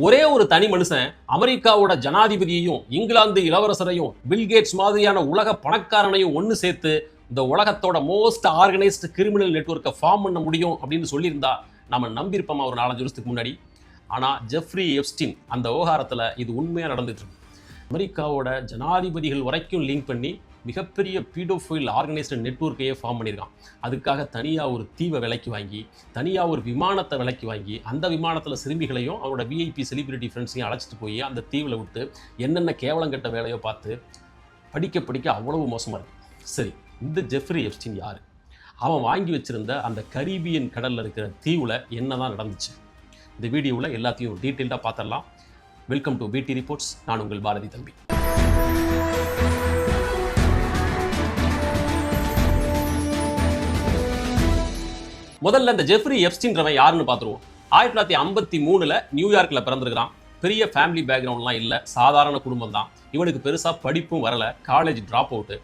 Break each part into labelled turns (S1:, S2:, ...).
S1: ஒரே ஒரு தனி மனுஷன் அமெரிக்காவோட ஜனாதிபதியையும் இங்கிலாந்து இளவரசரையும் பில்கேட்ஸ் மாதிரியான உலக பணக்காரனையும் ஒன்று சேர்த்து இந்த உலகத்தோட மோஸ்ட் ஆர்கனைஸ்டு கிரிமினல் நெட்வொர்க்கை ஃபார்ம் பண்ண முடியும் அப்படின்னு சொல்லியிருந்தா நம்ம நம்பியிருப்போமா ஒரு 4-5 வருஷத்துக்கு முன்னாடி. ஆனால் ஜெஃப்ரி எப்ஸ்டீன் அந்த விவகாரத்தில் இது உண்மையாக நடந்துட்டு இருக்கு. அமெரிக்காவோட ஜனாதிபதிகள் வரைக்கும் லிங்க் பண்ணி மிகப்பெரிய பீடோஃபைல் ஆர்கனைஸ்டு நெட்வொர்க்கையே ஃபார்ம் பண்ணியிருக்கான். அதுக்காக தனியாக ஒரு தீவை விலைக்கு வாங்கி, தனியாக ஒரு விமானத்தை விலைக்கு வாங்கி, அந்த விமானத்தில் சிறுமிகளையும் அவரோட விஐபி செலிபிரிட்டி ஃப்ரெண்ட்ஸையும் அழைச்சிட்டு போய் அந்த தீவில் விட்டு என்னென்ன கேவலங்கட்ட வேலையோ பார்த்து படிக்க அவ்வளவு மோசமாக இருக்குது. சரி, இந்த ஜெஃப்ரி எப்ஸ்டீன் யார்? அவன் வாங்கி வச்சுருந்த அந்த கரீபியன் கடலில் இருக்கிற தீவில் என்ன தான் நடந்துச்சு? இந்த வீடியோவில் எல்லாத்தையும் டீட்டெயில்டாக பார்த்துடலாம். வெல்கம் டு பிடி ரிப்போர்ட்ஸ். நான் உங்கள் பாரதி தம்பி. முதல்ல இந்த ஜெஃப்ரி எப்ஸ்டீன்றவன் யாருன்னு பார்த்துருவோம். 1953 நியூயார்க்கில் பிறந்திருக்கிறான். பெரிய ஃபேமிலி பேக்ரவுண்ட்லாம் இல்லை, சாதாரண குடும்பம் தான். இவனுக்கு பெருசாக படிப்பும் வரலை, காலேஜ் ட்ராப் அவுட்டு.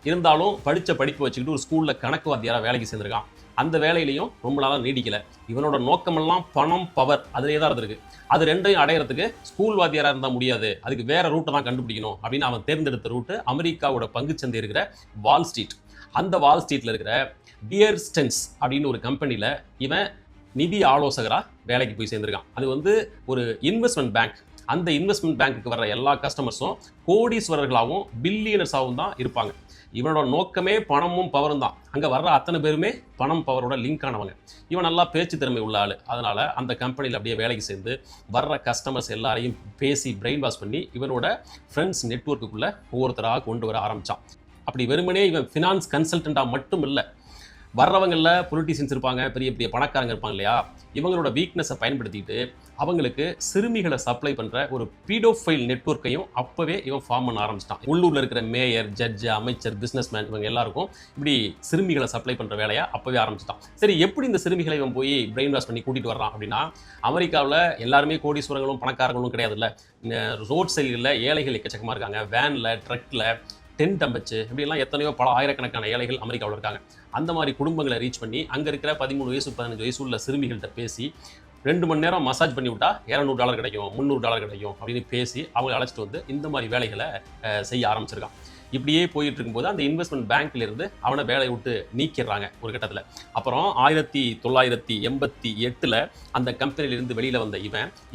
S1: இருந்தாலும் படித்த படிப்பு வச்சுக்கிட்டு ஒரு ஸ்கூலில் கணக்கு வாத்தியாராக வேலைக்கு சேர்ந்துருக்கான். அந்த வேலையிலையும் ரொம்ப நாளாக நீடிக்கலை. இவனோட நோக்கமெல்லாம் பணம், பவர், அதிலே தான் இருந்திருக்கு. அது ரெண்டையும் அடையிறதுக்கு ஸ்கூல் வாத்தியாராக இருந்தால் முடியாது, அதுக்கு வேற ரூட்டை தான் கண்டுபிடிக்கணும் அப்படின்னு அவன் தேர்ந்தெடுத்த ரூட்டு அமெரிக்காவோட பங்குச்சந்தை இருக்கிற வால் ஸ்ட்ரீட். அந்த வால் ஸ்ட்ரீட்டில் இருக்கிற பியர் ஸ்டென்ஸ் அப்படின்னு ஒரு கம்பெனியில் இவன் நிதி ஆலோசகராக வேலைக்கு போய் சேர்ந்துருக்கான். அது ஒரு இன்வெஸ்ட்மெண்ட் பேங்க். அந்த இன்வெஸ்ட்மெண்ட் பேங்க்குக்கு வர்ற எல்லா கஸ்டமர்ஸும் கோடீஸ்வரர்களாகவும் பில்லியனர்ஸாகவும் தான் இருப்பாங்க. இவனோட நோக்கமே பணமும் பவரும் தான். அங்கே வர்ற அத்தனை பேருமே பணம் பவரோட லிங்க் ஆனவங்க. இவன் நல்லா பேச்சு திறமை உள்ள ஆள். அதனால் அந்த கம்பெனியில் அப்படியே வேலைக்கு சேர்ந்து வர்ற கஸ்டமர்ஸ் எல்லாரையும் பேசி பிரெயின் வாஷ் பண்ணி இவனோட ஃப்ரெண்ட்ஸ் நெட்வொர்க்குள்ளே ஒவ்வொருத்தராக கொண்டு வர ஆரம்பித்தான். அப்படி வெறுமனே இவன் ஃபினான்ஸ் கன்சல்டண்ட்டாக மட்டும் இல்லை, வர்றவங்களில் பொலிட்டீஷியன்ஸ் இருப்பாங்க, பெரிய பெரிய பணக்காரங்க இருப்பாங்க இல்லையா, இவங்களோட வீக்னஸை பயன்படுத்திட்டு அவங்களுக்கு சிறுமிகளை சப்ளை பண்ணுற ஒரு பீடோஃபைல் நெட்வொர்க்கையும் அப்போவே இவன் ஃபார்ம் பண்ண ஆரம்பிச்சிட்டான். உள்ளூரில் இருக்கிற மேயர், ஜட்ஜு, அமைச்சர், பிஸ்னஸ்மேன் இவங்க எல்லாருக்கும் இப்படி சிறுமிகளை சப்ளை பண்ணுற வேலையை அப்போவே ஆரம்பிச்சிட்டான். சரி, எப்படி இந்த சிறுமிகளை இவன் போய் பிரெயின் வாஷ் பண்ணி கூட்டிகிட்டு வர்றான் அப்படின்னா, அமெரிக்காவில் எல்லாருமே கோடீஸ்வரங்களும் பணக்காரங்களும் கிடையாதுல்ல. ரோட் சைடுகளில் ஏழைகள் எக்கச்சக்கமாக இருக்காங்க. வேனில், ட்ரக்கில், டென்ட் அமைச்சு இப்படிலாம் எத்தனையோ பல ஆயிரக்கணக்கான ஏழைகள் அமெரிக்காவில் இருக்காங்க. அந்த மாதிரி குடும்பங்களை ரீச் பண்ணி அங்கே இருக்கிற 13 வயசு 15 வயசு உள்ள சிறுமிகள்கிட்ட பேசி 2 மணி நேரம் மசாஜ் பண்ணி விட்டா $200 கிடைக்கும், $300 கிடைக்கும் அப்படின்னு பேசி அவங்களை அழைச்சிட்டு வந்து இந்த மாதிரி வேலைகளை செய்ய ஆரம்பிச்சிருக்கான். இப்படியே போயிட்டு இருக்கும்போது அந்த இன்வெஸ்ட்மெண்ட் பேங்க்ல இருந்து அவனை வேலையை விட்டு நீக்கிடுறாங்க ஒரு கட்டத்தில். அப்புறம் 1988 அந்த கம்பெனியிலிருந்து வெளியில் வந்த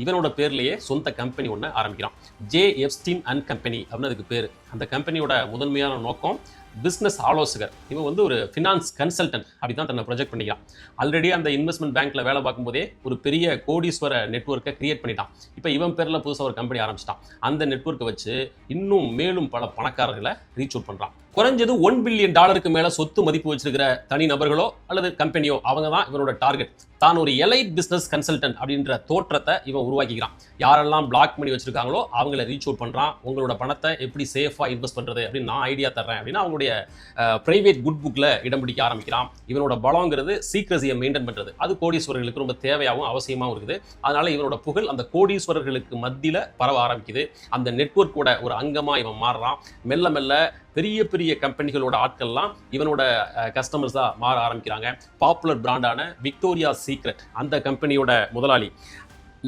S1: இவனோட பேர்லேயே சொந்த கம்பெனி ஒன்று ஆரம்பிக்கிறான். ஜே எப்ஸ்டீன் அண்ட் கம்பெனி அப்படின்னு அதுக்கு பேர். அந்த கம்பெனியோட முதன்மையான நோக்கம் பிஸ்னஸ் ஆலோசகர். இவன் ஒரு ஃபினான்ஸ் கன்சல்டன்ட் அப்படி தான் தன்னை ப்ரொஜெக்ட் பண்ணிக்கிறான். ஆல்ரெடி அந்த இன்வெஸ்ட்மெண்ட் பேங்க்கில் வேலை பார்க்கும்போதே ஒரு பெரிய கோடீஸ்வர நெட்வொர்க்கை கிரியேட் பண்ணிட்டான். இப்போ இவன் பேரில் புதுசாக ஒரு கம்பெனி ஆரம்பிச்சிட்டான். அந்த நெட்வொர்க்கை வச்சு இன்னும் மேலும் பல பணக்காரர்களை ரீச் அவுட் பண்ணுறான். குறைஞ்சது $1 பில்லியன் மேலே சொத்து மதிப்பு வச்சிருக்கிற தனி நபர்களோ அல்லது கம்பெனியோ அவங்க தான் இவனோட டார்கெட். தான் ஒரு எலைட் பிஸ்னஸ் கன்சல்டன்ட் அப்படின்ற தோற்றத்தை இவன் உருவாக்கிக்கிறான். யாரெல்லாம் பிளாக் பண்ணி வச்சிருக்காங்களோ அவங்கள ரீச் அவுட் பண்ணுறான். உங்களோட பணத்தை எப்படி சேஃபாக இன்வெஸ்ட் பண்ணுறது அப்படின்னு நான் ஐடியா தர்றேன் அப்படின்னு அவங்களுடைய பிரைவேட் குட் புக்கில் இடம் பிடிக்க ஆரம்பிக்கிறான். இவனோட பலங்கிறது சீக்ரஸியை மெயின்டைன் பண்ணுறது. அது கோடீஸ்வரர்களுக்கு ரொம்ப தேவையாகவும் அவசியமாகவும் இருக்குது. அதனால இவனோட புகழ் அந்த கோடீஸ்வரர்களுக்கு மத்தியில் பரவ ஆரம்பிக்குது. அந்த நெட்வொர்க்கோட ஒரு அங்கமாக இவன் மாறுறான். மெல்ல மெல்ல பெரிய பெரிய கம்பெனிகளோட ஆட்கள்லாம் இவனோட கஸ்டமர்ஸாக மாற ஆரம்பிக்கிறாங்க. பாப்புலர் பிராண்டான விக்டோரியா சீக்ரெட் அந்த கம்பெனியோட முதலாளி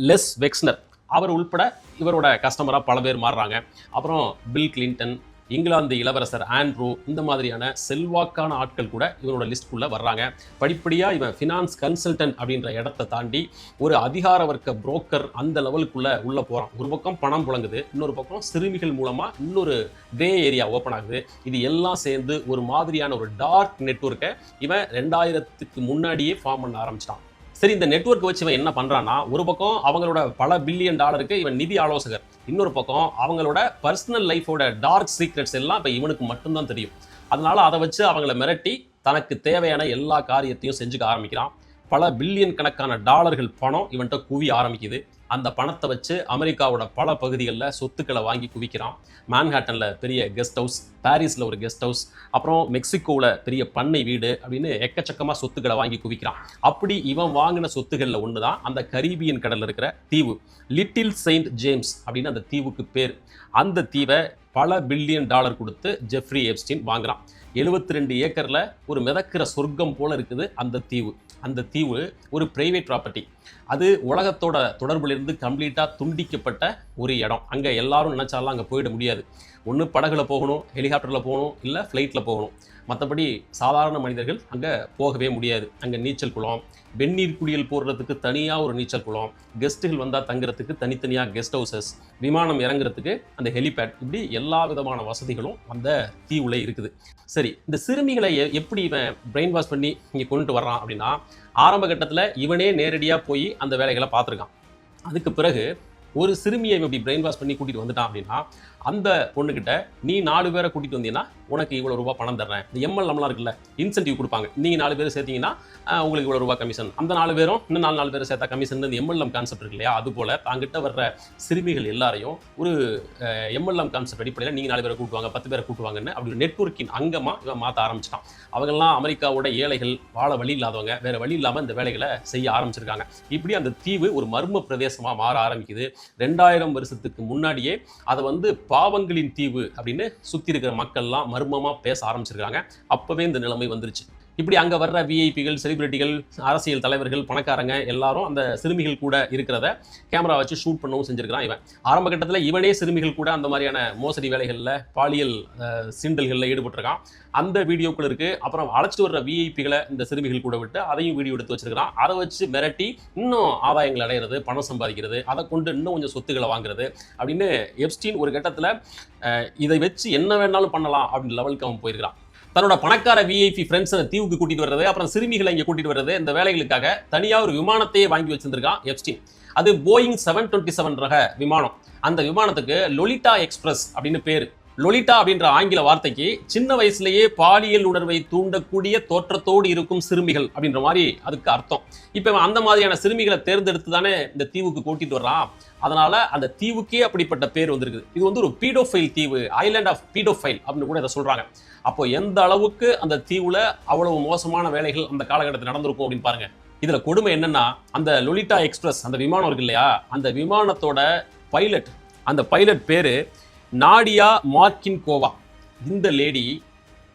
S1: லெஸ் வெக்ஸ்னர் அவர் உள்பட இவரோட கஸ்டமராக பல பேர் மாறுறாங்க. அப்புறம் பில் கிளின்டன், இங்கிலாந்து இளவரசர் ஆண்ட்ரூ, இந்த மாதிரியான செல்வாக்கான ஆட்கள் கூட இவனோட லிஸ்ட்குள்ளே வர்றாங்க. படிப்படியாக இவன் ஃபினான்ஸ் கன்சல்டன்ட் அப்படின்ற இடத்தை தாண்டி ஒரு அதிகார வர்க்க புரோக்கர் அந்த லெவலுக்குள்ளே உள்ளே போகிறான். ஒரு பக்கம் பணம் புழங்குது, இன்னொரு பக்கம் சிறுமிகள் மூலமாக இன்னொரு கிரே ஏரியா ஓப்பன் ஆகுது. இது எல்லாம் சேர்ந்து ஒரு மாதிரியான ஒரு டார்க் நெட்வொர்க்கை இவன் 2000க்கு முன்னாடியே ஃபார்ம் பண்ண ஆரம்பிச்சிட்டான். சரி, இந்த நெட்வொர்க் வச்சு இவன் என்ன பண்ணுறான்னா, ஒரு பக்கம் அவங்களோட பல $1 பில்லியன் இவன் நிதி ஆலோசகர், இன்னொரு பக்கம் அவங்களோட பர்சனல் லைஃபோட டார்க் சீக்ரெட்ஸ் எல்லாம் இப்போ இவனுக்கு மட்டும்தான் தெரியும். அதனால அதை வச்சு அவங்கள மிரட்டி தனக்கு தேவையான எல்லா காரியத்தையும் செஞ்சுக்க ஆரம்பிக்கிறான். பல பில்லியன் கணக்கான டாலர்கள் பணம் இவன்கிட்ட குவி ஆரம்பிக்குது. அந்த பணத்தை வச்சு அமெரிக்காவோட பல பகுதிகளில் சொத்துக்களை வாங்கி குவிக்கிறான். மேன்ஹாட்டனில் பெரிய கெஸ்ட் ஹவுஸ், பாரிஸில் ஒரு கெஸ்ட் ஹவுஸ், அப்புறம் மெக்சிகோவில் பெரிய பண்ணை வீடு அப்படின்னு எக்கச்சக்கமாக சொத்துக்களை வாங்கி குவிக்கிறான். அப்படி இவன் வாங்கின சொத்துக்களில் ஒன்று தான் அந்த கரீபியன் கடலில் இருக்கிற தீவு லிட்டில் செயின்ட் ஜேம்ஸ் அப்படின்னு அந்த தீவுக்கு பேர். அந்த தீவை பல $1 பில்லியன் கொடுத்து ஜெஃப்ரி எப்ஸ்டீன் வாங்குறான். 72 ஏக்கரில் ஒரு மிதக்கிற சொர்க்கம் போல இருக்குது அந்த தீவு. அந்த தீவு ஒரு பிரைவேட் ப்ராப்பர்ட்டி. அது உலகத்தோட தொடர்பிலிருந்து கம்ப்ளீட்டாக துண்டிக்கப்பட்ட ஒரு இடம். அங்கே எல்லாரும் நினச்சாலும் அங்கே போயிட முடியாது. ஒன்று படகுல போகணும், ஹெலிகாப்டரில் போகணும், இல்லை ஃப்ளைட்டில் போகணும். மற்றபடி சாதாரண மனிதர்கள் அங்கே போகவே முடியாது. அங்கே நீச்சல் குளம், வெந்நீர் குளியல் போடுறதுக்கு தனியாக ஒரு நீச்சல் குளம், கெஸ்ட்டுகள் வந்தால் தங்குறதுக்கு தனித்தனியாக கெஸ்ட் ஹவுசஸ், விமானம் இறங்குறதுக்கு அந்த ஹெலிபேட், இப்படி எல்லா விதமான வசதிகளும் அந்த தீவுல இருக்குது. சரி, இந்த சிறுமிகளை எப்படி இவன் பிரெயின் வாஷ் பண்ணி இங்கே கொண்டுட்டு வர்றான் அப்படின்னா, ஆரம்ப கட்டத்தில் இவனே நேரடியாக போய் அந்த வேலைகளை பார்த்துருக்கான். அதுக்கு பிறகு ஒரு சிறுமியை இப்படி பிரெயின் வாஷ் பண்ணி கூட்டிகிட்டு வந்துட்டான் அப்படின்னா, அந்த பொண்ணுக்கிட்ட நீ 4 பேரை கூட்டிகிட்டு வந்தீங்கன்னா உனக்கு இவ்வளோ ரூபா பணம் தர்றேன். இந்த எம்எல்எம்லாம் இருக்குல்ல, இன்சென்டிவ் கொடுப்பாங்க. நீங்கள் 4 பேர் சேர்த்தீங்கன்னா உங்களுக்கு இவ்வளோ ரூபா கமிஷன், அந்த 4 பேரும் இன்னும் 4 பேர் சேர்த்தா கமிஷன். இந்த எம்எல்எம் கான்செப்ட் இருக்கு இல்லையா, அதுபோல் தாங்கிட்ட வர்ற சிறுமிகள் எல்லாரையும் ஒரு எம்எல்எம் கான்செப்ட் அடிப்படையில் நீங்கள் 4 பேரை கூட்டுவாங்க, 10 பேரை கூட்டுவாங்கன்னு அப்படி ஒரு நெட்வொர்க்கின் அங்கமாக இவன் மாற்ற ஆரம்பிச்சிட்டான். அவங்கெல்லாம் அமெரிக்காவோட ஏழைகள், வாழ வழி இல்லாதவங்க, வேறு வழி இல்லாமல் இந்த வேலைகளை செய்ய ஆரம்பிச்சிருக்காங்க. இப்படி அந்த தீவு ஒரு மர்ம பிரதேசமாக மாற ஆரம்பிக்குது. 2000 வருஷத்துக்கு முன்னாடியே அதை வந்து பாவங்களின் தீவு அப்படின்னு சுற்றி இருக்கிற மக்கள்லாம் மர்மமாக பேச ஆரம்பிச்சிருக்காங்க. அப்போவே இந்த நிலைமை வந்துருச்சு. இப்படி அங்கே வர்ற விஐபிகள், செலிபிரிட்டிகள், அரசியல் தலைவர்கள், பணக்காரங்க எல்லாரும் அந்த சிறுமிகள் கூட இருக்கிறத கேமரா வச்சு ஷூட் பண்ணவும் செஞ்சிருக்கிறான் இவன். ஆரம்ப கட்டத்தில் இவனே சிறுமிகள் கூட அந்த மாதிரியான மோசடி வேலைகளில், பாலியல் சீண்டல்களில் ஈடுபட்டிருக்கான். அந்த வீடியோக்கள் இருக்குது. அப்புறம் அழைச்சிட்டு வர்ற விஐபிகளை இந்த சிறுமிகள் கூட விட்டு அதையும் வீடியோ எடுத்து வச்சிருக்கிறான். அதை வச்சு மிரட்டி இன்னும் ஆதாயங்கள் அடைகிறது, பணம் சம்பாதிக்கிறது, அதை கொண்டு இன்னும் கொஞ்சம் சொத்துக்களை வாங்குறது அப்படின்னு எப்ஸ்டீன் ஒரு கட்டத்தில் இதை வச்சு என்ன வேணாலும் பண்ணலாம் அப்படின்னு லெவலுக்கு அவன் போயிருக்கிறான். தன்னோட பணக்கார விஐபி ஃப்ரெண்ட்ஸ் அந்த தீவுக்கு கூட்டிட்டு வர்றது, அப்புறம் சிறுமிகளை இங்கே கூட்டிட்டு வர்றது, இந்த வேலைகளுக்காக தனியாக ஒரு விமானத்தையே வாங்கி வச்சிருந்திருக்கான் எப்ஸ்டீன். அது போயிங் 727 ரக விமானம். அந்த விமானத்துக்கு லொலிட்டா எக்ஸ்பிரஸ் அப்படின்னு பேர். லொலிட்டா அப்படின்ற ஆங்கில வார்த்தைக்கு சின்ன வயசுலேயே பாலியல் உணர்வை தூண்டக்கூடிய தோற்றத்தோடு இருக்கும் சிறுமிகள் அப்படின்ற மாதிரி அதுக்கு அர்த்தம். இப்போ அந்த மாதிரியான சிறுமிகளை தேர்ந்தெடுத்து தானே இந்த தீவுக்கு கூட்டிட்டு வர்றான். அதனால அந்த தீவுக்கே அப்படிப்பட்ட பேர் வந்திருக்குது. இது வந்து ஒரு பீடோஃபைல் தீவு, ஐலாண்ட் ஆஃப் பீடோஃபைல் அப்படின்னு கூட இதை சொல்றாங்க. அப்போ எந்த அளவுக்கு அந்த தீவுல அவ்வளவு மோசமான வேலைகள் அந்த காலகட்டத்தில் நடந்திருக்கும் அப்படின்னு பாருங்க. இதுல கொடுமை என்னன்னா, அந்த லொலிட்டா எக்ஸ்பிரஸ் அந்த விமானம் இருக்கு இல்லையா, அந்த விமானத்தோட பைலட், அந்த பைலட் பேரு நாடியா மார்கின்கோவா. இந்த லேடி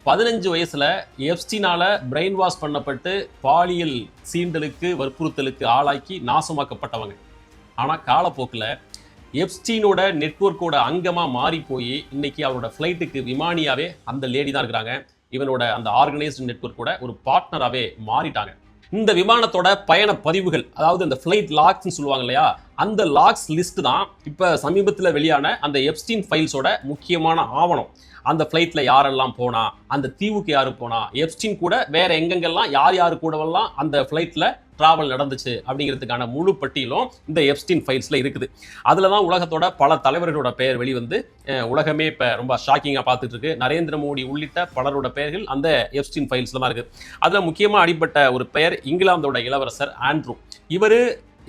S1: 15 வயசுல எப்ஸ்டீனால பிரெயின் வாஷ் பண்ணப்பட்டு பாலியல் சீண்டலுக்கு, வற்புறுத்தலுக்கு ஆளாக்கி நாசமாக்கப்பட்டவங்க. ஆனால் காலப்போக்கில் எப்ஸ்டீனோட நெட்வொர்க்கோட அங்கமாக மாறி போய் இன்னைக்கு அவரோட ஃப்ளைட்டுக்கு விமானியாவே அந்த லேடி தான் இருக்கிறாங்க. இவனோட அந்த ஆர்கனைஸ்டு நெட்வொர்க்கோட ஒரு பார்ட்னராகவே மாறிட்டாங்க. இந்த விமானத்தோட பயண பதிவுகள், அதாவது இந்த ஃப்ளைட் லாக்ஸ்ன்னு சொல்லுவாங்க இல்லையா, அந்த லாக்ஸ் லிஸ்ட் தான் இப்போ சமீபத்தில் வெளியான அந்த எப்ஸ்டீன் ஃபைல்ஸோட முக்கியமான ஆவணம். அந்த ஃப்ளைட்டில் யாரெல்லாம் போனா, அந்த தீவுக்கு யார் போனா, எப்ஸ்டீன் கூட வேற எங்கெங்கெல்லாம் யார் யார் கூடவெல்லாம் அந்த ஃப்ளைட்டில் டிராவல் நடந்துச்சு அப்படிங்கிறதுக்கான முழு பட்டியலும் இந்த எப்ஸ்டீன் ஃபைல்ஸில் இருக்குது. அதில் தான் உலகத்தோட பல தலைவர்களோட பெயர் வெளிவந்து உலகமே இப்போ ரொம்ப ஷாக்கிங்காக பார்த்துட்டு இருக்கு. நரேந்திர மோடி உள்ளிட்ட பலரோட பெயர்கள் அந்த எப்ஸ்டீன் ஃபைல்ஸில் தான் இருக்குது. அதில் முக்கியமாக அடிப்பட்ட ஒரு பெயர் இங்கிலாந்தோட இளவரசர் ஆண்ட்ரூ. இவர்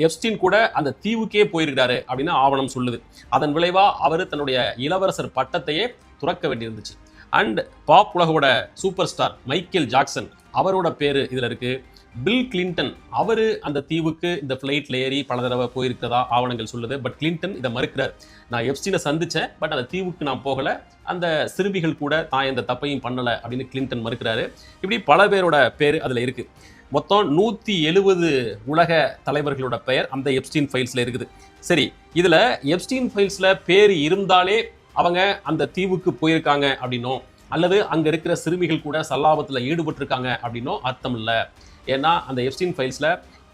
S1: எப்ஸ்டீன் கூட அந்த தீவுக்கே போயிருக்கிறாரு அப்படின்னு ஆவணம் சொல்லுது. அதன் விளைவாக அவர் தன்னுடைய இளவரசர் பட்டத்தையே துறக்க வேண்டியிருந்துச்சு. அண்ட் பாப் உலகோட சூப்பர் ஸ்டார் மைக்கேல் ஜாக்சன், அவரோட பேர் இதில் இருக்குது. பில் கிளின்டன், அவர் அந்த தீவுக்கு இந்த ஃப்ளைட்டில் ஏறி பல தடவை போயிருக்கிறதா ஆவணங்கள் சொல்லுது. பட் கிளின்டன் இதை மறுக்கிறார். நான் எப்ஸ்டீனை சந்தித்தேன், பட் அந்த தீவுக்கு நான் போகலை, அந்த சிறுமிகள் கூட தான் எந்த தப்பையும் பண்ணலை அப்படின்னு கிளின்டன் மறுக்கிறாரு. இப்படி பல பேரோட பேர் அதில் இருக்குது. மொத்தம் 170 உலக தலைவர்களோட பெயர் அந்த எப்ஸ்டீன் ஃபைல்ஸில் இருக்குது. சரி, இதில் எப்ஸ்டீன் ஃபைல்ஸில் பேர் இருந்தாலே அவங்க அந்த தீவுக்கு போயிருக்காங்க அப்படின்னோ, அல்லது அங்கே இருக்கிற சிறுமிகள் கூட சல்லாபத்தில் ஈடுபட்டிருக்காங்க அப்படின்னோ அர்த்தம் இல்லை. ஏன்னா அந்த எப்ஸ்டீன் ஃபைல்ஸில்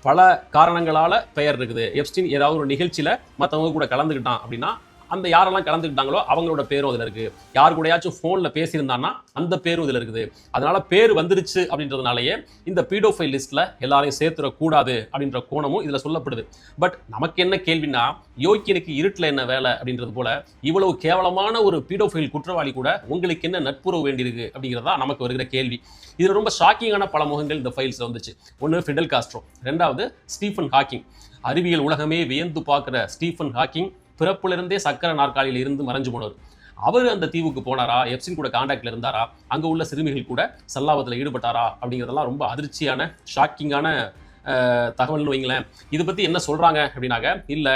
S1: பல காரணங்களால் பெயர் இருக்குது. எப்ஸ்டீன் ஏதாவது ஒரு நிகழ்ச்சியில் மற்றவங்க கூட கலந்துக்கிட்டான் அப்படின்னா அந்த யாரெல்லாம் கலந்துக்கிட்டாங்களோ அவங்களோட பேரும் அதில் இருக்குது. யார் கூடயாச்சும் ஃபோனில் பேசியிருந்தான்னா அந்த பேரும் இதில் இருக்குது. அதனால் பேர் வந்துருச்சு அப்படின்றதுனாலேயே இந்த பீடோஃபைல் லிஸ்ட்டில் எல்லாரையும் சேர்த்துடக்கூடாது அப்படின்ற கோணமும் இதில் சொல்லப்படுது. பட் நமக்கு என்ன கேள்வின்னா, யோக்கியனுக்கு இருட்டில் என்ன வேலை அப்படின்றது போல இவ்வளவு கேவலமான ஒரு பீடோஃபைல் குற்றவாளி கூட உங்களுக்கு என்ன நட்புறவு வேண்டியிருக்கு அப்படிங்கிறதா நமக்கு வருகிற கேள்வி. இதில் ரொம்ப ஷாக்கிங்கான பல முகங்கள் இந்த ஃபைல்ஸில் வந்துச்சு. ஒன்று ஃபிடல் காஸ்ட்ரோ, ரெண்டாவது ஸ்டீஃபன் ஹாக்கிங். அறிவியல் உலகமே வியந்து பார்க்குற ஸ்டீஃபன் ஹாக்கிங் பிறப்பிலிருந்தே சக்கர நாற்காலியில் இருந்து மறைஞ்சு போனவர். அவர் அந்த தீவுக்கு போனாரா, எப்ஸ்டீன் கூட கான்டாக்டில் இருந்தாரா, அங்கே உள்ள சிறுமிகள் கூட சல்லாபத்தில் ஈடுபட்டாரா அப்படிங்கிறதெல்லாம் ரொம்ப அதிர்ச்சியான ஷாக்கிங்கான தகவல்னு வைங்களேன். இதை பற்றி என்ன சொல்கிறாங்க அப்படின்னாக்க, இல்லை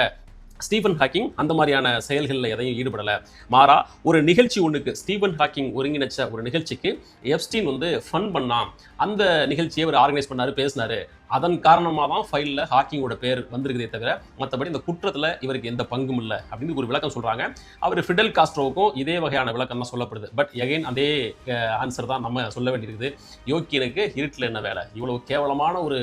S1: ஸ்டீஃபன் ஹாக்கிங் அந்த மாதிரியான செயல்களில் எதையும் ஈடுபடலை. மாறா ஒரு நிகழ்ச்சி ஒன்றுக்கு ஸ்டீஃபன் ஹாக்கிங் ஒருங்கிணைச்ச ஒரு நிகழ்ச்சிக்கு எப்ஸ்டீன் வந்து ஃபன் பண்ணான். அந்த நிகழ்ச்சியை அவர் ஆர்கனைஸ் பண்ணாரு, பேசினாரு. அதன் காரணமாக தான் ஃபைலில் ஹாக்கிங்கோட பேர் வந்திருக்குதே தவிர மற்றபடி இந்த குற்றத்தில் இவருக்கு எந்த பங்கும் இல்லை அப்படின்னு ஒரு விளக்கம் சொல்கிறாங்க. அவர் ஃபிடல் காஸ்ட்ரோவுக்கும் இதே வகையான விளக்கம் தான் சொல்லப்படுது. பட் எகைன் அதே ஆன்சர் தான் நம்ம சொல்ல வேண்டியிருக்குது. யோக்கியனுக்கு இருட்டில் என்ன வேலை? இவ்வளவு கேவலமான ஒரு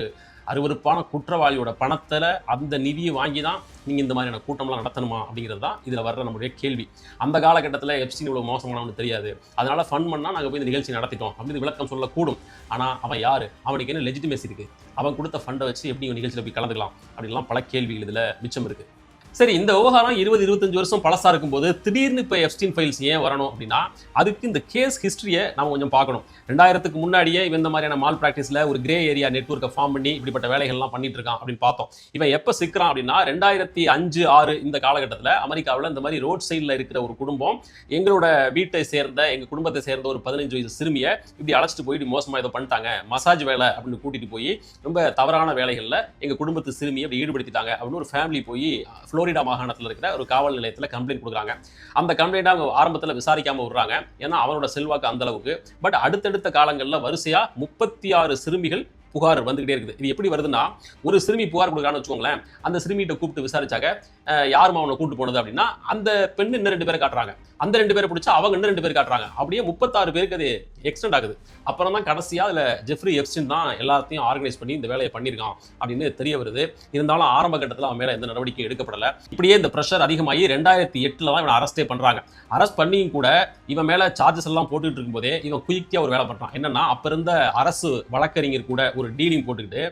S1: அருவருப்பான குற்றவாளியோட பணத்தில் அந்த நிதியை வாங்கி தான் நீங்கள் இந்த மாதிரியான கூட்டம்லாம் நடத்தணுமா அப்படிங்கிறது தான் இதில் வர்ற நம்முடைய கேள்வி. அந்த காலகட்டத்தில் எப்ஸ்டீன் இவ்வளோ மோசமானவனு தெரியாது, அதனால் ஃபன் பண்ணால் நாங்கள் போய் இந்த நிகழ்ச்சி நடத்திட்டோம் அப்படின்னு விளக்கம் சொல்லக்கூடும். ஆனால் அவன் யார், அவனுக்கு என்ன லெஜிட்டிமேசி இருக்குது, அவன் கொடுத்த ஃபண்டை வச்சு எப்படி நிகழ்ச்சியில் போய் கலந்துக்கலாம் அப்படின்லாம் பல கேள்விகள் இதில் மிச்சம் இருக்குது. சரி, இந்த விவகாரம் 20-25 வருஷம் பழசா இருக்கும்போது திடீர்னு இப்போ எப்ஸ்டீன் ஃபைல்ஸ் ஏன் வரணும் அப்படின்னா, அதுக்கு இந்த கேஸ் ஹிஸ்டரியை நம்ம கொஞ்சம் பார்க்கணும். 2000க்கு முன்னாடியே இவன் இந்த மாதிரியான மால் ப்ராக்டிஸில் ஒரு கிரே ஏரியா நெட்வொர்க்கை ஃபார்ம் பண்ணி இப்படிப்பட்ட வேலைகள்லாம் பண்ணிட்டு இருக்கான் அப்படின்னு பார்த்தோம். இவன் எப்போ சிக்கிறான் அப்படின்னா 2005-6 இந்த காலகட்டத்தில் அமெரிக்காவில் இந்த மாதிரி ரோட் சைடில் இருக்கிற ஒரு குடும்பம் எங்களோட வீட்டை சேர்ந்த எங்கள் குடும்பத்தை சேர்ந்த ஒரு 15 வயசு சிறுமியை இப்படி அழைச்சிட்டு போய் இப்படி மோசமாக இதை பண்ணிட்டாங்க, மசாஜ் வேலை அப்படின்னு கூட்டிகிட்டு போய் ரொம்ப தவறான வேலைகளில் எங்கள் குடும்பத்து சிறுமியை அப்படி ஈடுபடுத்திட்டாங்க அப்படின்னு ஒரு ஃபேமிலி போய் புளோரிடா மாகாணத்தில் இருக்கிற ஒரு காவல் நிலையத்தில் கம்ப்ளைண்ட் கொடுக்குறாங்க. அந்த கம்ப்ளைண்ட் அவங்க ஆரம்பத்தில் விசாரிக்காம விடுறாங்க, ஏன்னா அவனோட செல்வாக்கு அந்த அளவுக்கு. பட் அடுத்தடுத்த காலங்களில் வரிசையா 36 சிறுமிகள் புகார் வந்துகிட்டே இருக்குது. இது எப்படி வருதுன்னா, ஒரு சிறுமி புகார் கொடுக்குறான்னு வச்சுக்கோங்களேன், அந்த சிறுமிகிட்ட கூப்பிட்டு விசாரிச்சாங்க, யாருமா அவனை கூப்பிட்டு போனது அப்படின்னா அந்த பெண்ணு இன்னும் 2 பேரை காட்டுறாங்க, அந்த 2 பேரை பிடிச்சா அவங்க இன்னும் 2 பேர் காட்டுறாங்க, அப்படியே 36 பேருக்கு அது எக்ஸ்டெண்ட் ஆகுது. அப்புறம் தான் கடைசியா அதில் ஜெஃப்ரி எப்ஸ்டீன் தான் எல்லாத்தையும் ஆர்கனைஸ் பண்ணி இந்த வேலையை பண்ணியிருக்கான் அப்படின்னு தெரிய வருது. இருந்தாலும் ஆரம்ப கட்டத்தில் அவன் மேலே எந்த நடவடிக்கையும் எடுக்கப்படலை. இப்படியே இந்த ப்ரெஷர் அதிகமாகி 2008 தான் இவன் அரெஸ்டே பண்ணுறாங்க. அரெஸ்ட் பண்ணியும் கூட இவன் மேலே சார்ஜஸ் எல்லாம் போட்டுக்கிட்டு இருக்கும்போதே இவன் குயிக்காக ஒரு வேலை பண்ணுறான். என்னன்னா, அப்போ இருந்த அரசு வழக்கறிஞர் கூட ஒரு டீலிங் போட்டுக்கிட்டு,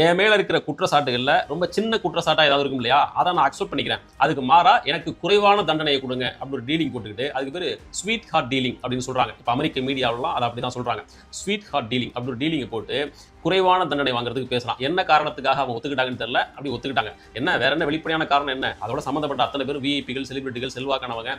S1: என் மேலே இருக்கிற குற்றச்சாட்டுகளில் ரொம்ப சின்ன குற்றச்சாட்டாக ஏதாவது இருக்கும் இல்லையா, அதை நான் அக்செப்ட் பண்ணிக்கிறேன், அதுக்கு மாறா எனக்கு குறைவான தண்டனையை கொடுங்க அப்படி ஒரு டீலிங் போட்டுக்கிட்டு, அதுக்கு பேர் ஸ்வீட் ஹார்ட் டீலிங் அப்படின்னு சொல்கிறாங்க. இப்போ அமெரிக்க மீடியாவெல்லாம் அதை அப்படி தான் சொல்கிறாங்க. ஸ்வீட் ஹார்ட் டீலிங் அப்படி ஒரு டீலிங்கை போட்டு குறைவான தண்டனை வாங்குறதுக்கு பேசலாம். என்ன காரணத்துக்காக அவங்க ஒத்துக்கிட்டாங்கன்னு தெரியல, அப்படி ஒத்துக்கிட்டாங்க. என்ன வேற என்ன வெளிப்படையான காரணம் என்ன? அதோட சம்மந்தப்பட்ட அத்தனை பேர் விஐபிகள், செலிபிரிட்டிகள், செல்வாக்கானவங்க,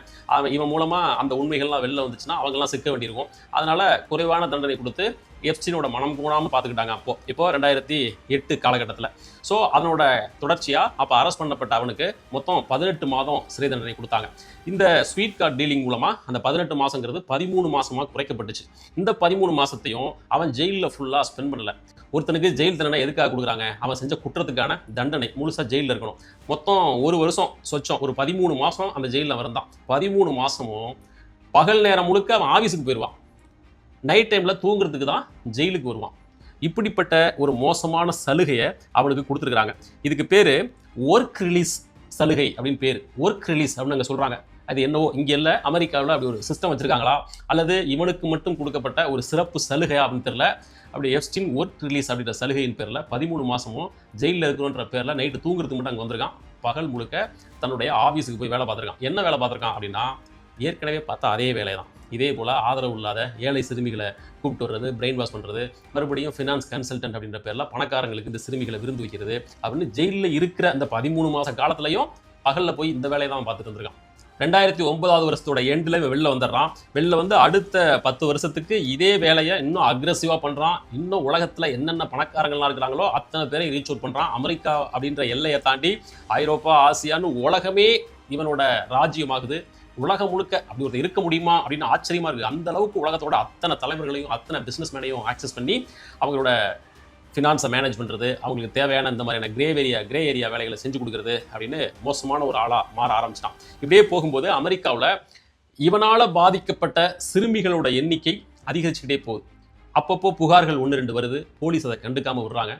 S1: இவன் மூலமா அந்த உண்மைகள்லாம் வெளில வந்துச்சுன்னா அவங்கெல்லாம் சிக்க வேண்டியிருக்கும். அதனால குறைவான தண்டனை கொடுத்து எப்ஸ்டீனோட மனம் கூடாமல் பார்த்துக்கிட்டாங்க. இப்போ 2008 காலகட்டத்தில். ஸோ அதனோட தொடர்ச்சியாக அப்போ அரெஸ்ட் பண்ணப்பட்ட அவனுக்கு மொத்தம் 18 மாதம் சிறை தண்டனை கொடுத்தாங்க. இந்த ஸ்வீட் கார்டு டீலிங் மூலமாக அந்த 18 மாதங்கிறது 13 மாதமாக குறைக்கப்பட்டுச்சு. இந்த 13 மாதத்தையும் அவன் ஜெயிலில் ஃபுல்லாக ஸ்பெண்ட் பண்ணல. ஒருத்தனுக்கு ஜெயில் தண்டனை எதுக்காக கொடுக்குறாங்க? அவன் செஞ்ச குற்றத்துக்கான தண்டனை, முழுசாக ஜெயிலில் இருக்கணும். மொத்தம் 1 வருஷம் சொச்சம், ஒரு 13 மாதம் அந்த ஜெயிலில் இருந்தான். 13 மாதமும் பகல் நேரம் முழுக்க அவன் ஆஃபீஸுக்கு போயிடுவான், நைட் டைமில் தூங்குறதுக்கு தான் ஜெயிலுக்கு வருவான். இப்படிப்பட்ட ஒரு மோசமான சலுகையை அவனுக்கு கொடுத்துருக்குறாங்க. இதுக்கு பேர் ஒர்க் ரிலீஸ் சலுகை அப்படின்னு பேர். ஒர்க் ரிலீஸ் அப்படின்னு அங்கே சொல்கிறாங்க. அது என்னவோ இங்கே இல்லை, அமெரிக்காவில் அப்படி ஒரு சிஸ்டம் வச்சுருக்காங்களா, அல்லது இவனுக்கு மட்டும் கொடுக்கப்பட்ட ஒரு சிறப்பு சலுகை அப்படின்னு தெரியல. அப்படி எப்ஸ்டீன் ஒர்க் ரிலீஸ் அப்படின்ற சலுகையின் பேரில் 13 மாதமும் ஜெயிலில் இருக்கணுன்ற பேரில் நைட்டு தூங்குறதுக்கு மட்டும் அங்கே வந்திருக்கான். பகல் முழுக்க தன்னுடைய ஆஃபீஸுக்கு போய் வேலை பார்த்துருக்கான். என்ன வேலை பார்த்துருக்கான் அப்படின்னா, ஏற்கனவே பார்த்தா அதே வேலை தான். இதே போல் ஆதரவு இல்லாத ஏழை சிறுமிகளை கூப்பிட்டு வர்றது, பிரெயின் வாஷ் பண்ணுறது, மறுபடியும் ஃபினான்ஸ் கன்சல்டன்ட் அப்படின்ற பேரில் பணக்காரங்களுக்கு இந்த சிறுமிகளை விருந்து வைக்கிறது அப்படின்னு ஜெயிலில் இருக்கிற அந்த 13 மாத காலத்துலையும் பகலில் போய் இந்த வேலையை தான் பார்த்துட்டு வந்திருக்கான். 2009 வருஷத்தோட எண்டில் வெளில வந்துடுறான். வெளில வந்து அடுத்த 10 வருஷத்துக்கு இதே வேலையை இன்னும் அக்ரெசிவாக பண்ணுறான். இன்னும் உலகத்தில் என்னென்ன பணக்காரங்கள்லாம் இருக்கிறாங்களோ அத்தனை பேரை ரீச் அவுட் பண்ணுறான். அமெரிக்கா அப்படின்ற எல்லையை தாண்டி ஐரோப்பா, ஆசியான்னு உலகமே இவனோட ராஜ்யமாகுது. உலகம் முழுக்க அப்படி ஒருத்தர் இருக்க முடியுமா அப்படின்னு ஆச்சரியமாக இருக்குது. அந்த அளவுக்கு உலகத்தோட அத்தனை தலைவர்களையும் அத்தனை பிஸ்னஸ் மேனையும் ஆக்சஸ் பண்ணி அவங்களோட ஃபினான்ஸை மேனேஜ் பண்ணுறது, அவங்களுக்கு தேவையான இந்த மாதிரியான கிரே ஏரியா வேலைகளை செஞ்சு கொடுக்குறது அப்படின்னு மோசமான ஒரு ஆளாக மாற ஆரம்பிச்சிட்டான். இப்படியே போகும்போது அமெரிக்காவில் இவனால் பாதிக்கப்பட்ட சிறுமிகளோட எண்ணிக்கை அதிகரிச்சுக்கிட்டே போகுது. அப்பப்போ புகார்கள் 1-2 வருது, போலீஸ் அதை கண்டுக்காமல் விடுறாங்க.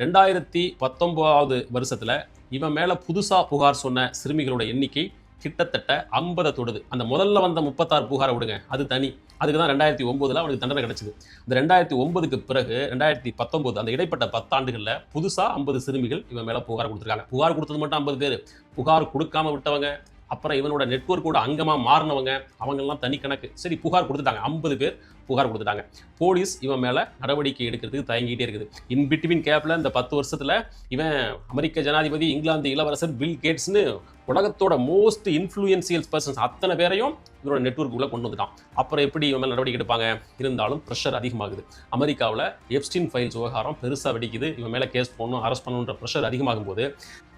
S1: 2019 வருஷத்தில் இவன் மேலே புதுசாக புகார் சொன்ன சிறுமிகளோட எண்ணிக்கை கிட்டத்தட்ட 50 தொடுது. அந்த முதல்ல வந்த 36 புகாரை விடுங்க, அது தனி. அதுக்கு தான் 2009 அவனுக்கு தண்டனை கிடைச்சிது. இந்த 2009க்கு பிறகு 2019 அந்த இடைப்பட்ட 10 ஆண்டுகளில் புதுசாக 50 சிறுமிகள் இவன் மேலே புகார் கொடுத்துருக்காங்க. புகார் கொடுத்தது மட்டும் 50 பேர், புகார் கொடுக்காம விட்டவங்க, அப்புறம் இவனோட நெட்வொர்க்கோட அங்கமாக மாறினவங்க, அவங்கெல்லாம் தனி கணக்கு. சரி, புகார் கொடுத்துட்டாங்க, 50 பேர் புகார் கொடுத்துட்டாங்க. போலீஸ் இவன் மேலே நடவடிக்கை எடுக்கிறதுக்கு தயங்கிட்டே இருக்குது. இன்பிட்வீன் கேப்பில் இந்த 10 வருஷத்தில் இவன் அமெரிக்க ஜனாதிபதி, இங்கிலாந்து இளவரசர் பில் கேட்ஸ்னு உலகத்தோட மோஸ்ட் இன்ஃப்ளூயன்சியல் பர்சன்ஸ் அத்தனை பேரையும் இவரோட நெட்வொர்க்குள்ளே கொண்டு வந்துட்டான். அப்புறம் எப்படி இவன் மேலே நடவடிக்கை எடுப்பாங்க? இருந்தாலும் ப்ரெஷர் அதிகமாகுது. அமெரிக்காவில் எப்ஸ்டீன் ஃபைல்ஸ் விவகாரம் பெருசாக வெடிக்குது. இவன் மேலே கேஸ் போடணும், அரெஸ்ட் பண்ணணுன்ற ப்ரெஷர் அதிகமாகும் போது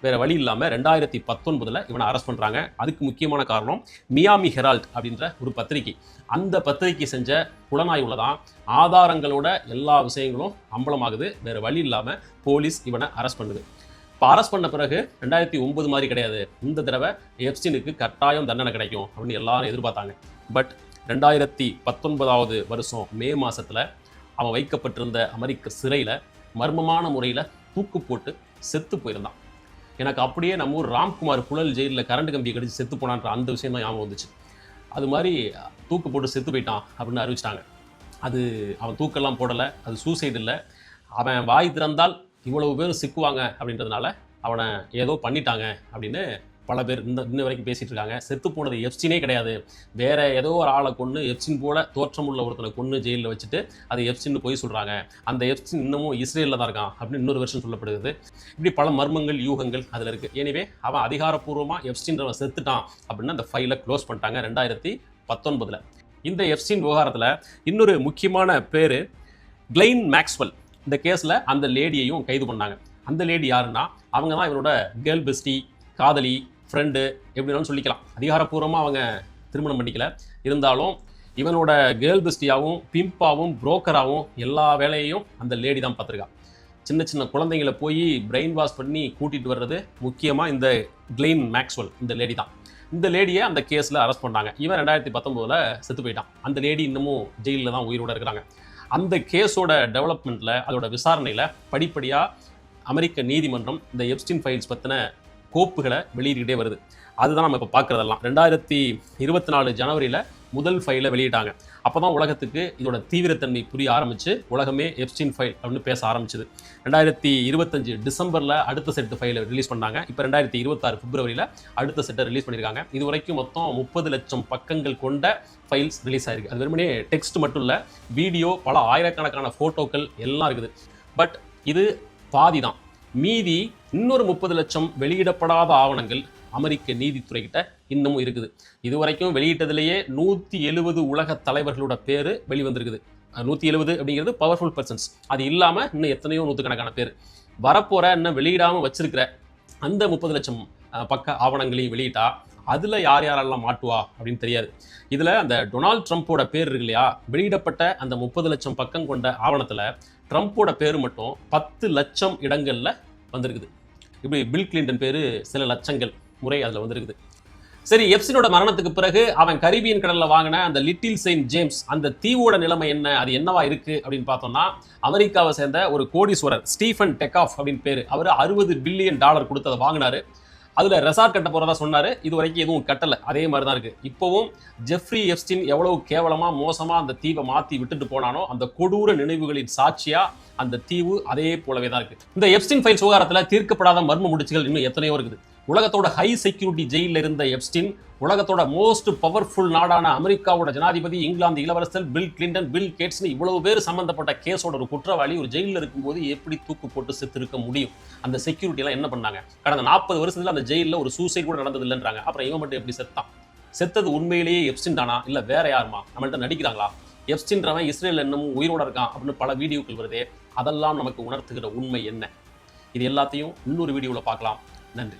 S1: வேற வழி இல்லாமல் 2019 இவனை அரெஸ்ட் பண்ணுறாங்க. அதுக்கு முக்கியமான காரணம் மியாமி ஹெரால்ட் அப்படின்ற ஒரு பத்திரிகை. அந்த பத்திரிகை செஞ்ச புலனாய்வுல தான் ஆதாரங்களோட எல்லா விஷயங்களும் அம்பலமாகுது. வேற வழி இல்லாமல் போலீஸ் இவனை அரெஸ்ட் பண்ணுது. இப்போ அரெஸ்ட் பண்ண பிறகு 2009 மாதிரி கிடையாது, இந்த தடவை எப்ஸ்டீனுக்கு கட்டாயம் தண்டனை கிடைக்கும் அப்படின்னு எல்லாரும் எதிர்பார்த்தாங்க. பட் 2019 வருஷம் மே மாதத்தில் அவன் வைக்கப்பட்டிருந்த அமெரிக்க சிறையில் மர்மமான முறையில் தூக்கு போட்டு செத்து போயிருந்தான். எனக்கு அப்படியே நம்ம ஊர் ராம்குமார் புழல் ஜெயிலில் கரண்ட் கம்பியை கடிச்சு செத்து போனான்ற அந்த விஷயம் தான் ஞாபகம் வந்துச்சு. அது மாதிரி தூக்கு போட்டு செத்து போயிட்டான் அப்படின்னு அறிவிச்சிட்டாங்க. அது அவன் தூக்கெல்லாம் போடலை, அது சூசைடு இல்லை. அவன் வாய் திறந்தால் இவ்வளவு பேர் சிக்குவாங்க அப்படின்றதுனால அவனை ஏதோ பண்ணிட்டாங்க அப்படின்னு பல பேர் இன்ன வரைக்கும் பேசிகிட்டு இருக்காங்க. செத்து போனது எப்ஸ்டீனே கிடையாது, வேற ஏதோ ஒரு ஆளை கொன்று எப்ஸ்டீன் போல தோற்றமுள்ள ஒருத்தனை கொன்று ஜெயிலில் வச்சுட்டு அது எப்ஸ்டீன் போய் சொல்கிறாங்க. அந்த எப்ஸ்டீன் இன்னமும் இஸ்ரேலில் தான் இருக்கான் அப்படின்னு இன்னொரு வருஷம் சொல்லப்படுது. இப்படி பல மர்மங்கள் யூகங்கள் அதில் இருக்குது. எனவே அவன் அதிகாரப்பூர்வமாக எப்ஸ்டீன்றவன் செத்துட்டான் அப்படின்னு அந்த ஃபைலை க்ளோஸ் பண்ணிட்டாங்க 2019. இந்த எப்ஸ்டீன் விவகாரத்தில் இன்னொரு முக்கியமான பேர் கிளைன் மேக்ஸ்வெல். இந்த கேஸில் அந்த லேடியையும் கைது பண்ணாங்க. அந்த லேடி யாருன்னா அவங்க தான் இவனோட கேர்ள் பெஸ்டி, காதலி, ஃப்ரெண்டு எப்படினாலும் சொல்லிக்கலாம். அதிகாரப்பூர்வமாக அவங்க திருமணம் பண்ணிக்கல, இருந்தாலும் இவனோட கேர்ள் பெஸ்டியாகவும் பிம்பாவும் புரோக்கராகவும் எல்லா வேலையையும் அந்த லேடி தான் பார்த்துருக்கா. சின்ன சின்ன குழந்தைங்களை போய் பிரெயின் வாஷ் பண்ணி கூட்டிகிட்டு வர்றது முக்கியமாக இந்த கிளைன் மேக்ஸ்வெல் இந்த லேடி தான். இந்த லேடியை அந்த கேஸில் அரெஸ்ட் பண்ணாங்க. இவன் 2019 செத்து போயிட்டான். அந்த லேடி இன்னமும் ஜெயிலில் தான் உயிரோடு இருக்கிறாங்க. அந்த கேஸோட டெவலப்மெண்ட்டில், அதோட விசாரணையில் படிப்படியாக அமெரிக்க நீதிமன்றம் இந்த எப்ஸ்டீன் ஃபைல்ஸ் பற்றின கோப்புகளை வெளியிட்டுக்கிட்டே வருது. அதுதான் நம்ம இப்போ பார்க்குறதெல்லாம். 2024 ஜனவரியில் முதல் ஃபைலை வெளியிட்டாங்க. அப்போ தான் உலகத்துக்கு இதோட தீவிரத்தன்மை புரிய ஆரம்பிச்சு உலகமே எப்ஸ்டீன் ஃபைல் அப்படின்னு பேச ஆரம்பிச்சுது. 2025 டிசம்பரில் அடுத்த செட்டு ஃபைலை ரிலீஸ் பண்ணாங்க. இப்போ 2026 பிப்ரவரியில் அடுத்த செட்டை ரிலீஸ் பண்ணியிருக்காங்க. இது வரைக்கும் மொத்தம் 30 லட்சம் பக்கங்கள் கொண்ட ஃபைல்ஸ் ரிலீஸ் ஆயிருக்கு. அது வெறுமனே டெக்ஸ்ட் மட்டும் இல்லை, வீடியோ, பல ஆயிரக்கணக்கான ஃபோட்டோக்கள் எல்லாம் இருக்குது. பட் இது பாதி தான். மீதி இன்னொரு 30 லட்சம் வெளியிடப்படாத ஆவணங்கள் அமெரிக்க நீதித்துறைகிட்ட இன்னமும் இருக்குது. இதுவரைக்கும் வெளியிட்டதிலேயே 170 உலக தலைவர்களோட பேர் வெளிவந்திருக்குது. 170 அப்படிங்கிறது பவர்ஃபுல் பர்சன்ஸ். அது இல்லாமல் இன்னும் எத்தனையோ நூற்றுக்கணக்கான பேர் வரப்போகிற இன்னும் வெளியிடாமல் வச்சிருக்கிற அந்த 30 லட்சம் பக்க ஆவணங்களையும் வெளியிட்டா அதில் யார் யாரெல்லாம் மாட்டுவா அப்படின்னு தெரியாது. இதில் அந்த டொனால்ட் ட்ரம்ப்போட பேர் இருக்கு இல்லையா, வெளியிடப்பட்ட அந்த 30 லட்சம் பக்கம் கொண்ட ஆவணத்தில் ட்ரம்ப்போட பேர் மட்டும் 10 லட்சம் இடங்களில் வந்திருக்குது. இப்படி பில் கிளின்டன் பேர் சில லட்சங்கள் முறை அதில் வந்திருக்குது. சரி, எப்ஸ்டீனோட மரணத்துக்கு பிறகு அவன் கரீபியன் கடலில் வாங்கின அந்த லிட்டில் செயின்ட் ஜேம்ஸ் அந்த தீவோட நிலைமை என்ன, அது என்னவா இருக்குது அப்படின்னு பார்த்தோம்னா, அமெரிக்காவை சேர்ந்த ஒரு கோடீஸ்வரர் ஸ்டீஃபன் டெக்காஃப் அப்படின்னு பேர், அவர் $60 பில்லியன் கொடுத்து அதை வாங்கினார். அதில் ரெசார்ட் கட்ட போகிறதா சொன்னார். இது வரைக்கும் எதுவும் கட்டலை, அதே மாதிரி தான் இருக்குது. இப்போவும் ஜெஃப்ரி எப்ஸ்டீன் எவ்வளவு கேவலமாக மோசமாக அந்த தீவை மாற்றி விட்டுட்டு போனானோ அந்த கொடூர நினைவுகளின் சாட்சியாக அந்த தீவு அதே போலவே தான் இருக்குது. இந்த எப்ஸ்டீன் ஃபைல்ஸ் விவகாரத்தில் தீர்க்கப்படாத மர்ம முடிச்சுகள் இன்னும் எத்தனையோ இருக்குது. உலகத்தோட ஹை செக்யூரிட்டி ஜெயிலில் இருந்த எப்ஸ்டீன் உலகத்தோட மோஸ்ட் பவர்ஃபுல் நாடான அமெரிக்காவோட ஜனாதிபதி, இங்கிலாந்து இளவரசர் பில் கிளின்டன், பில் கேட்ஸ்னு இவ்வளவு பேர் சம்பந்தப்பட்ட கேஸோட ஒரு குற்றவாளி ஒரு ஜெயிலில் இருக்கும்போது எப்படி தூக்கு போட்டு செத்துருக்க முடியும்? அந்த செக்யூரிட்டிலாம் என்ன பண்ணாங்க? கடந்த 40 வருஷத்துல அந்த ஜெயிலில் ஒரு சூசைட் கூட நடந்தது இல்லைன்றாங்க. அப்புறம் இவன் மட்டும் எப்படி செத்தான்? செத்தது உண்மையிலேயே எப்ஸ்டீன் தானா, இல்லை வேற யாருமா? நம்மள்ட்ட நடிக்கிறாங்களா? எப்ஸ்டீன்றவன் இஸ்ரேல் இன்னமும் உயிரோட இருக்கான் அப்படின்னு பல வீடியோக்கள் வருதே, அதெல்லாம் நமக்கு உணர்த்துகிற உண்மை என்ன? இது எல்லாத்தையும் இன்னொரு வீடியோவில் பார்க்கலாம். நன்றி.